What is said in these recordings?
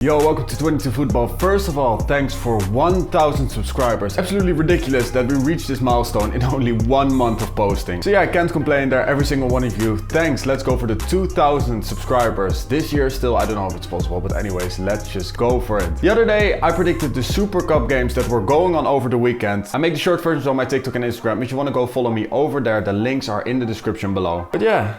Yo, welcome to 22 Football. First of all, thanks for 1,000 subscribers. Absolutely ridiculous that we reached this milestone in only 1 month of posting. So yeah, I can't complain there, every single one of you. Thanks, let's go for the 2,000 subscribers. This year still, I don't know if it's possible, but anyways, let's just go for it. The other day, I predicted the Super Cup games that were going on over the weekend. I make the short versions on my TikTok and Instagram. If you want to go follow me over there, the links are in the description below. But yeah,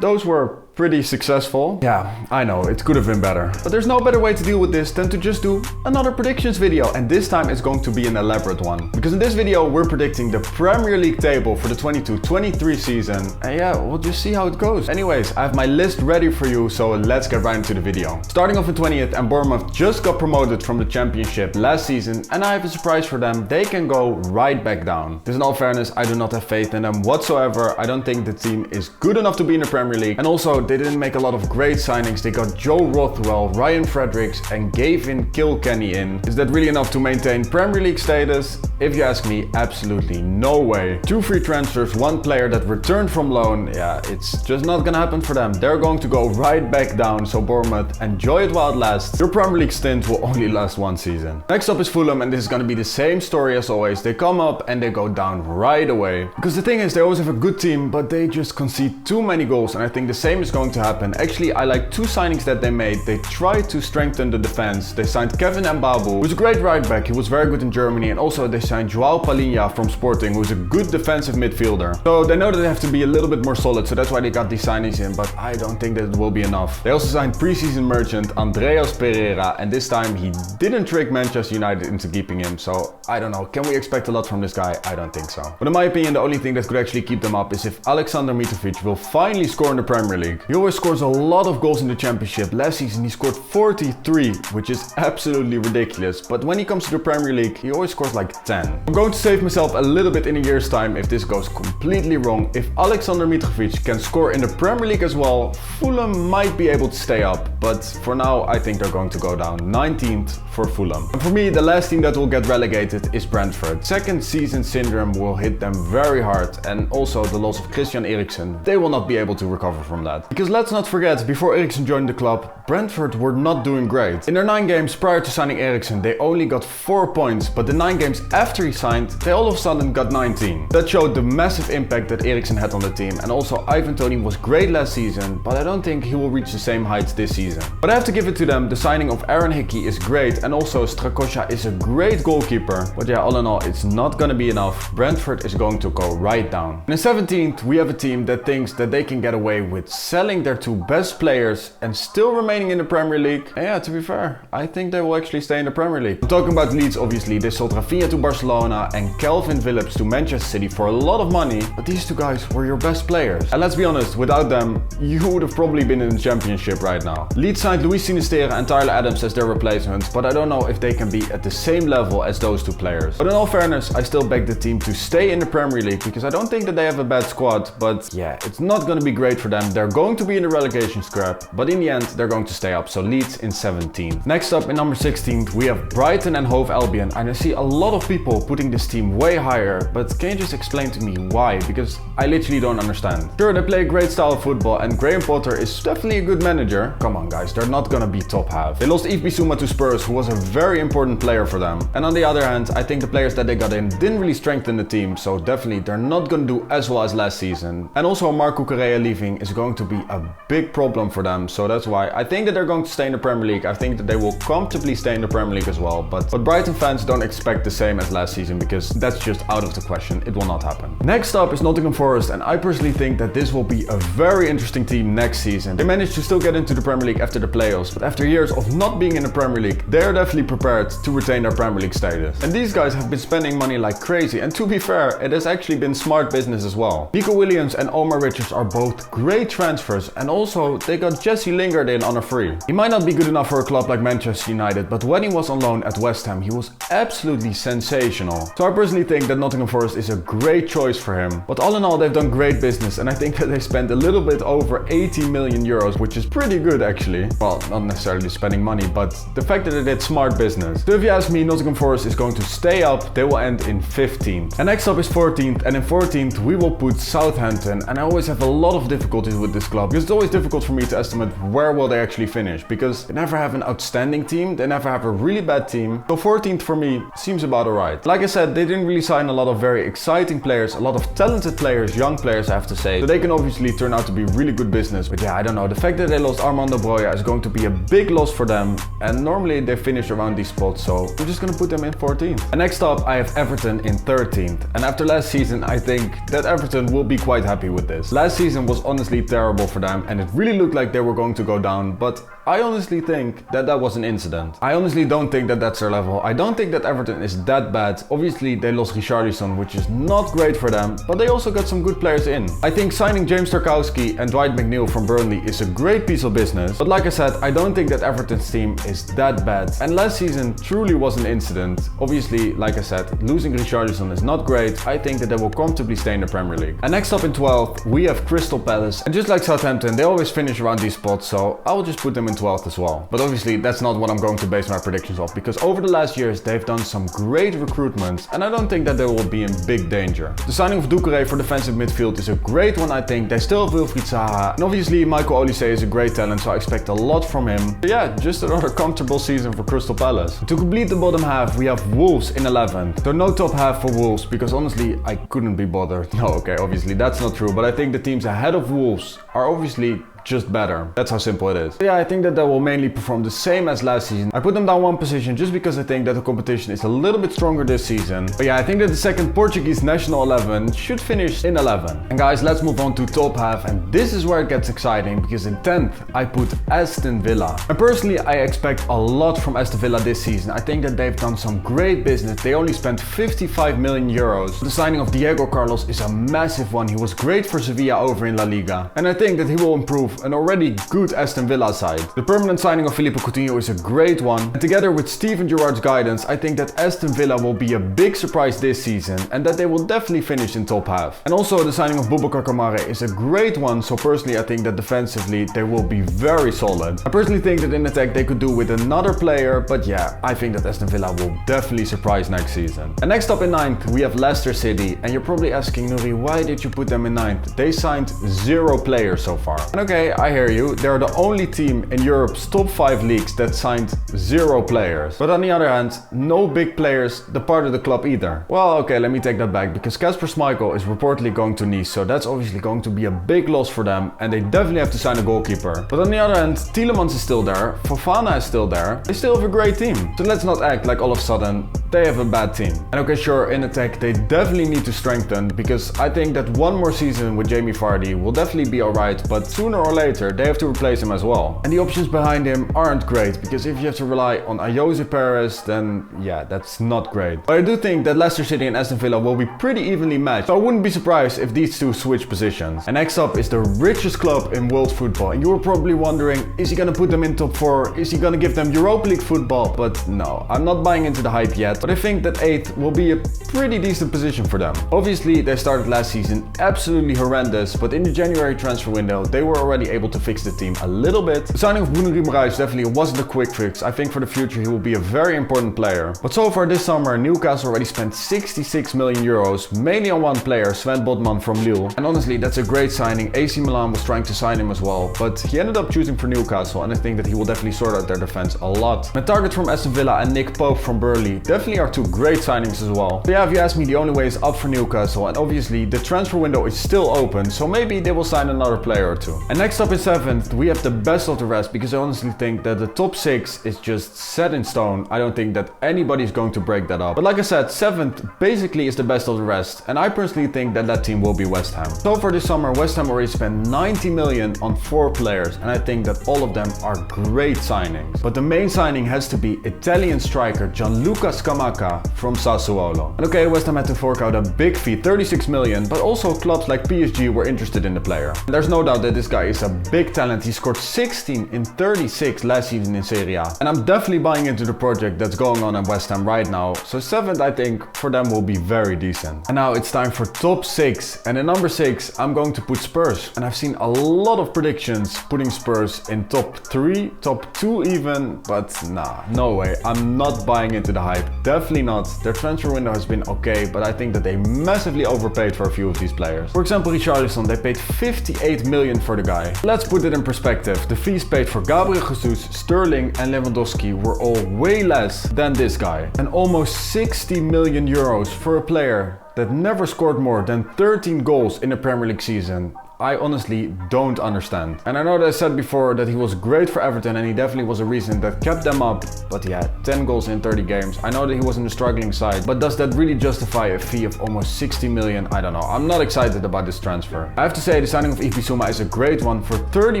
those were pretty successful. Yeah, I know, it could have been better. But there's no better way to deal with this than to just do another predictions video. And this time it's going to be an elaborate one. Because in this video, we're predicting the Premier League table for the 22-23 season. And yeah, we'll just see how it goes. Anyways, I have my list ready for you, so let's get right into the video. Starting off in 20th, and Bournemouth just got promoted from the Championship last season. And I have a surprise for them. They can go right back down. Because in all fairness, I do not have faith in them whatsoever. I don't think the team is good enough to be in the Premier League. And also, they didn't make a lot of great signings. They got Joe Rothwell, Ryan Fredericks and Gavin Kilkenny in. Is that really enough to maintain Premier League status? If you ask me, absolutely no way. 2 free transfers, 1 player that returned from loan. Yeah, it's just not gonna happen for them. They're going to go right back down. So Bournemouth, enjoy it while it lasts. Your Premier League stint will only last 1 season. Next up is Fulham, and this is gonna be the same story as always. They come up and they go down right away. Because the thing is, they always have a good team, but they just concede too many goals, and I think the same is going to happen. Actually, I like 2 signings that they made. They tried to strengthen the defense. They signed Kevin Mbabu, who's a great right back. He was very good in Germany. And also they signed Joao Palhinha from Sporting, who's a good defensive midfielder. So they know that they have to be a little bit more solid. So that's why they got these signings in. But I don't think that it will be enough. They also signed preseason merchant Andreas Pereira. And this time he didn't trick Manchester United into keeping him. So I don't know. Can we expect a lot from this guy? I don't think so. But in my opinion, the only thing that could actually keep them up is if Alexander Mitrovic will finally score in the Premier League. He always scores a lot of goals in the Championship. Last season he scored 43, which is absolutely ridiculous. But when he comes to the Premier League, he always scores like 10. I'm going to save myself a little bit in a year's time if this goes completely wrong. If Alexander Mitrovic can score in the Premier League as well, Fulham might be able to stay up. But for now, I think they're going to go down. 19th for Fulham. And for me, the last team that will get relegated is Brentford. Second season syndrome will hit them very hard. And also the loss of Christian Eriksen. They will not be able to recover from that. Because let's not forget, before Eriksen joined the club, Brentford were not doing great. In their 9 games prior to signing Eriksen, they only got 4 points, but the 9 games after he signed, they all of a sudden got 19. That showed the massive impact that Eriksen had on the team. And also Ivan Toney was great last season, but I don't think he will reach the same heights this season. But I have to give it to them, the signing of Aaron Hickey is great, and also Strakosha is a great goalkeeper. But yeah, all in all, it's not gonna be enough. Brentford is going to go right down. And in 17th, we have a team that thinks that they can get away with selling their 2 best players and still remaining in the Premier League. And yeah, to be fair, I think they will actually stay in the Premier League. I'm talking about Leeds, obviously. They sold Rafinha to Barcelona and Calvin Phillips to Manchester City for a lot of money, but these 2 guys were your best players. And let's be honest, without them, you would have probably been in the Championship right now. Leeds signed Luis Sinisterra and Tyler Adams as their replacements, but I don't know if they can be at the same level as those 2 players. But in all fairness, I still back the team to stay in the Premier League because I don't think that they have a bad squad, but yeah, it's not going to be great for them. They're going to be in the relegation scrap, but in the end, they're going to stay up. So Leeds in 17th. Next up in number 16th, we have Brighton and Hove Albion. And I see a lot of people putting this team way higher, but can you just explain to me why? Because I literally don't understand. Sure, they play a great style of football and Graham Potter is definitely a good manager. Come on guys, they're not gonna be top half. They lost Yves Bissouma to Spurs, who was a very important player for them. And on the other hand, I think the players that they got in didn't really strengthen the team, so definitely they're not gonna do as well as last season. And also Marco Correa leaving is going to be a big problem for them, so that's why I think that they're going to stay in the Premier League. I think that they will comfortably stay in the Premier League as well, but Brighton fans don't expect the same as last season because that's just out of the question. It will not happen. Next up is Nottingham Forest, and I personally think that this will be a very interesting team next season. They managed to still get into the Premier League after the playoffs, but after years of not being in the Premier League, they're definitely prepared to retain their Premier League status. And these guys have been spending money like crazy, and to be fair, it has actually been smart business as well. Nico Williams and Omar Richards are both great transfers, and also they got Jesse Lingard in on a free. He might not be good enough for a club like Manchester United, but when he was on loan at West Ham, he was absolutely sensational. So I personally think that Nottingham Forest is a great choice for him. But all in all, they've done great business, and I think that they spent a little bit over 80 million euros, which is pretty good actually. Well, not necessarily spending money, but the fact that they did smart business. So if you ask me, Nottingham Forest is going to stay up. They will end in 15th. And next up is 14th, and in 14th we will put Southampton, and I always have a lot of difficulties with this club, because it's always difficult for me to estimate where will they actually finish, because they never have an outstanding team, they never have a really bad team. So 14th for me seems about alright. Like I said, they didn't really sign a lot of very exciting players, a lot of talented players, young players I have to say, so they can obviously turn out to be really good business. But yeah, I don't know, the fact that they lost Armando Broja is going to be a big loss for them, and normally they finish around these spots, so I'm just gonna put them in 14th. And next up I have Everton in 13th, and after last season I think that Everton will be quite happy with this. Last season was honestly terrible for them and it really looked like they were going to go down, but I honestly think that that was an incident. I honestly don't think that that's their level. I don't think that Everton is that bad. Obviously they lost Richarlison, which is not great for them, but they also got some good players in. I think signing James Tarkowski and Dwight McNeil from Burnley is a great piece of business, but like I said, I don't think that Everton's team is that bad. And last season truly was an incident. Obviously, like I said, losing Richarlison is not great. I think that they will comfortably stay in the Premier League. And next up in 12th, we have Crystal Palace. And just like Southampton, they always finish around these spots, so I will just put them in 12th as well. But obviously that's not what I'm going to base my predictions off, because over the last years they've done some great recruitments and I don't think that they will be in big danger. The signing of Doucouré for defensive midfield is a great one I think. They still have Wilfried Zaha, and obviously Michael Olise is a great talent, so I expect a lot from him. But yeah, just another comfortable season for Crystal Palace. To complete the bottom half we have Wolves in 11th. So no top half for Wolves, because honestly I couldn't be bothered. No, okay, obviously that's not true, but I think the teams ahead of Wolves are obviously just better. That's how simple it is. So yeah, I think that they will mainly perform the same as last season. I put them down one position just because I think that the competition is a little bit stronger this season. But yeah, I think that the second Portuguese national 11 should finish in 11. And guys, let's move on to top half, and this is where it gets exciting, because in 10th I put Aston Villa. And personally I expect a lot from Aston Villa this season. I think that they've done some great business. They only spent 55 million euros. The signing of Diego Carlos is a massive one. He was great for Sevilla over in La Liga, and I think that he will improve an already good Aston Villa side. The permanent signing of Philippe Coutinho is a great one, and together with Steven Gerrard's guidance I think that Aston Villa will be a big surprise this season and that they will definitely finish in top half. And also the signing of Boubacar Kamara is a great one, so personally I think that defensively they will be very solid. I personally think that in attack they could do with another player, but yeah, I think that Aston Villa will definitely surprise next season. And next up in 9th we have Leicester City, and you're probably asking, Nuri, why did you put them in 9th? They signed 0 players so far. And okay, I hear you, they're the only team in Europe's top 5 leagues that signed 0 players. But on the other hand, no big players departed the club either. Well, okay, let me take that back, because Kasper Schmeichel is reportedly going to Nice, so that's obviously going to be a big loss for them, and they definitely have to sign a goalkeeper. But on the other hand, Tielemans is still there, Fofana is still there, they still have a great team. So let's not act like all of a sudden they have a bad team. And okay, sure, in attack they definitely need to strengthen, because I think that one more season with Jamie Vardy will definitely be alright, but sooner or later they have to replace him as well. And the options behind him aren't great, because if you have to rely on Ayoze Perez, then yeah, that's not great. But I do think that Leicester City and Aston Villa will be pretty evenly matched, so I wouldn't be surprised if these two switch positions. And next up is the richest club in world football, and you were probably wondering, is he gonna put them in top 4? Is he gonna give them Europa League football? But no, I'm not buying into the hype yet, but I think that 8th will be a pretty decent position for them. Obviously they started last season absolutely horrendous, but in the January transfer window they were already able to fix the team a little bit. The signing of Bruno Guimaraes definitely wasn't a quick fix. I think for the future he will be a very important player. But so far this summer Newcastle already spent 66 million euros, mainly on one player, Sven Botman from Lille. And honestly that's a great signing. AC Milan was trying to sign him as well, but he ended up choosing for Newcastle, and I think that he will definitely sort out their defense a lot. The targets from Aston Villa and Nick Pope from Burnley definitely are two great signings as well. So yeah, if you ask me, the only way is up for Newcastle, and obviously the transfer window is still open, so maybe they will sign another player or two. And next up in 7th we have the best of the rest, because I honestly think that the top 6 is just set in stone. I don't think that anybody is going to break that up. But like I said, 7th basically is the best of the rest, and I personally think that that team will be West Ham. So far this summer West Ham already spent 90 million on 4 players, and I think that all of them are great signings. But the main signing has to be Italian striker Gianluca Scamacca from Sassuolo. And okay, West Ham had to fork out a big fee, 36 million, but also clubs like PSG were interested in the player. And there's no doubt that this guy is a big talent. He scored 16 in 36 last season in Serie A. And I'm definitely buying into the project that's going on at West Ham right now. So 7th I think for them will be very decent. And now it's time for top 6. And in number 6 I'm going to put Spurs. And I've seen a lot of predictions putting Spurs in top 3, top 2 even, but nah, no way. I'm not buying into the hype. Definitely not. Their transfer window has been okay, but I think that they massively overpaid for a few of these players. For example, Richarlison, they paid 58 million for the guy. guy. Let's put it in perspective. The fees paid for Gabriel Jesus, Sterling and Lewandowski were all way less than this guy. And almost 60 million euros for a player that never scored more than 13 goals in a Premier League season. I honestly don't understand. And I know that I said before that he was great for Everton and he definitely was a reason that kept them up, but he had 10 goals in 30 games. I know that he was in a struggling side, but does that really justify a fee of almost 60 million? I don't know. I'm not excited about this transfer. I have to say the signing of Bissouma is a great one for 30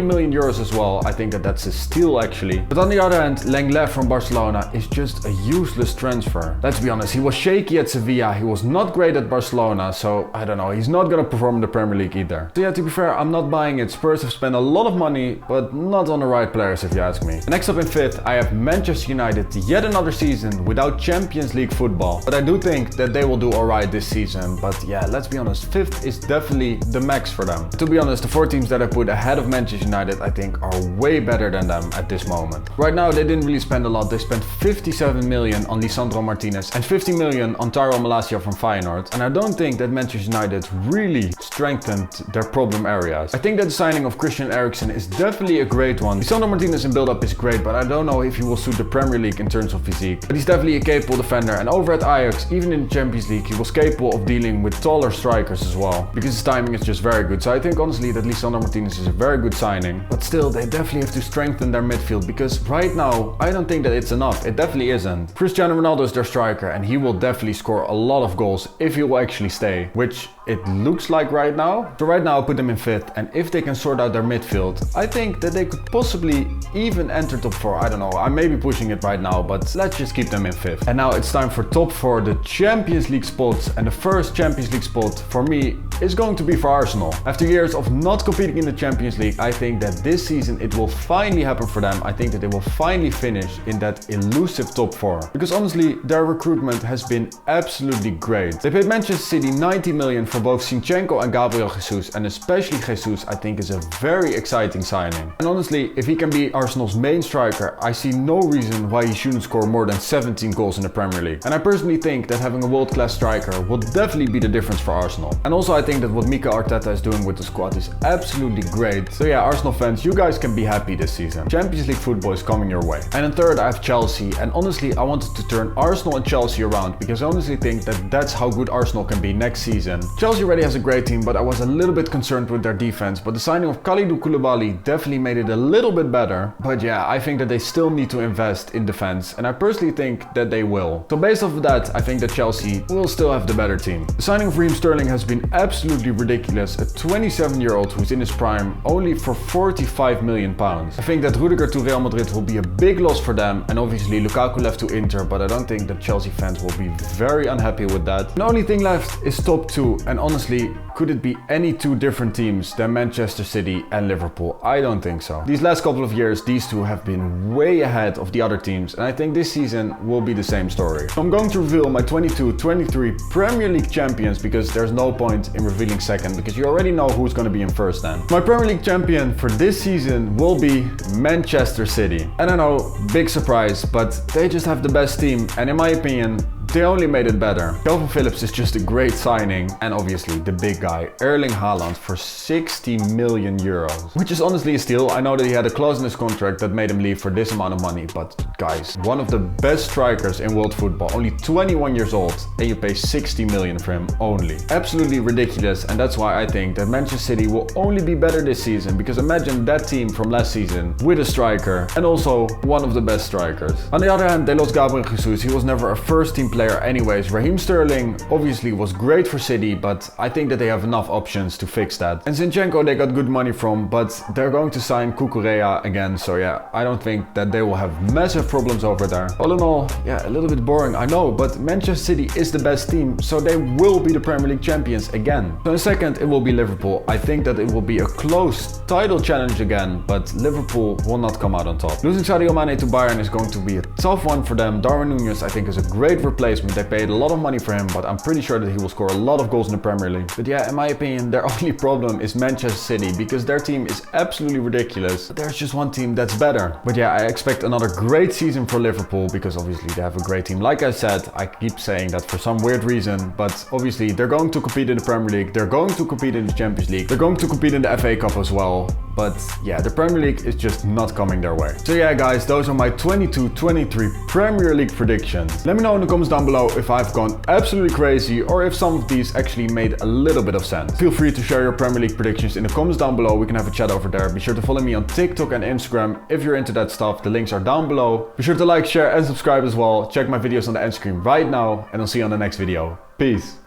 million euros as well. I think that that's a steal actually. But on the other hand, Lenglet from Barcelona is just a useless transfer. Let's be honest, he was shaky at Sevilla, he was not great at Barcelona, so I don't know, he's not gonna perform in the Premier League either. So yeah, to be fair, I'm not buying it. Spurs have spent a lot of money, but not on the right players if you ask me. Next up in fifth, I have Manchester United, yet another season without Champions League football. But I do think that they will do alright this season. But yeah, let's be honest, fifth is definitely the max for them. To be honest, the 4 teams that I put ahead of Manchester United I think are way better than them at this moment. Right now they didn't really spend a lot. They spent 57 million on Lisandro Martinez and 50 million on Tyrell Malacia from Feyenoord. And I don't think that Manchester United really strengthened their problem areas. I think that the signing of Christian Eriksen is definitely a great one. Lisandro Martinez in build-up is great, but I don't know if he will suit the Premier League in terms of physique. But he's definitely a capable defender, and over at Ajax, even in the Champions League, he was capable of dealing with taller strikers as well, because his timing is just very good. So I think honestly that Lisandro Martinez is a very good signing. But still, they definitely have to strengthen their midfield, because right now, I don't think that it's enough. It definitely isn't. Cristiano Ronaldo is their striker, and he will definitely score a lot of goals if he will actually stay, which it looks like right now. So right now, I put them in fifth, and if they can sort out their midfield, I think that they could possibly even enter top 4. I don't know, I may be pushing it right now, but let's just keep them in fifth. And now it's time for top 4, the Champions League spots. And the first Champions League spot for me is going to be for Arsenal. After years of not competing in the Champions League, I think that this season it will finally happen for them. I think that they will finally finish in that elusive top 4. Because honestly, their recruitment has been absolutely great. They paid Manchester City 90 million for both Zinchenko and Gabriel Jesus, and especially Jesus I think is a very exciting signing. And honestly, if he can be Arsenal's main striker, I see no reason why he shouldn't score more than 17 goals in the Premier League. And I personally think that having a world-class striker will definitely be the difference for Arsenal. And also I think that what Mikel Arteta is doing with the squad is absolutely great. So yeah, Arsenal fans, you guys can be happy this season. Champions League football is coming your way. And in third I have Chelsea, and honestly I wanted to turn Arsenal and Chelsea around, because I honestly think that that's how good Arsenal can be next season. Chelsea already has a great team, but I was a little bit concerned with their defense, but the signing of Kalidou Koulibaly definitely made it a little bit better. But yeah, I think that they still need to invest in defense, and I personally think that they will. So based off of that, I think that Chelsea will still have the better team. The signing of Raheem Sterling has been absolutely ridiculous. A 27-year-old who's in his prime only for 45 million pounds. I think that Rudiger to Real Madrid will be a big loss for them, and obviously Lukaku left to Inter, but I don't think that Chelsea fans will be very unhappy with that. The only thing left is top 2, and honestly, could it be any 2 different teams than Manchester City and Liverpool? I don't think so. These last couple of years, these 2 have been way ahead of the other teams, and I think this season will be the same story. So I'm going to reveal my 22-23 Premier League champions, because there's no point in revealing second, because you already know who's going to be in first then. My Premier League champion for this season will be Manchester City. And I know, big surprise, but they just have the best team, and in my opinion, they only made it better. Calvin Phillips is just a great signing, and obviously the big guy, Erling Haaland, for 60 million euros. Which is honestly a steal. I know that he had a clause in his contract that made him leave for this amount of money, but guys, one of the best strikers in world football, only 21 years old, and you pay 60 million for him only. Absolutely ridiculous, and that's why I think that Manchester City will only be better this season, because imagine that team from last season with a striker, and also one of the best strikers. On the other hand, they lost Gabriel Jesus. He was never a first team player anyways. Raheem Sterling obviously was great for City, but I think that they have enough options to fix that. And Zinchenko they got good money from, but they're going to sign Cucurella again, so yeah, I don't think that they will have massive problems over there. All in all, yeah, a little bit boring, I know, but Manchester City is the best team, so they will be the Premier League champions again. So in second, it will be Liverpool. I think that it will be a close title challenge again, but Liverpool will not come out on top. Losing Sadio Mane to Bayern is going to be a tough one for them. Darwin Núñez I think is a great replacement, replacement. They paid a lot of money for him, but I'm pretty sure that he will score a lot of goals in the Premier League. But yeah, in my opinion, their only problem is Manchester City, because their team is absolutely ridiculous. But there's just one team that's better. But yeah, I expect another great season for Liverpool, because obviously they have a great team. Like I said, I keep saying that for some weird reason, but obviously they're going to compete in the Premier League, they're going to compete in the Champions League, they're going to compete in the FA Cup as well. But yeah, the Premier League is just not coming their way. So yeah guys, those are my 22-23 Premier League predictions. Let me know in the comments down below if I've gone absolutely crazy or if some of these actually made a little bit of sense. Feel free to share your Premier League predictions in the comments down below. We can have a chat over there. Be sure to follow me on TikTok and Instagram if you're into that stuff. The links are down below. Be sure to like, share and subscribe as well. Check my videos on the end screen right now, and I'll see you on the next video. Peace.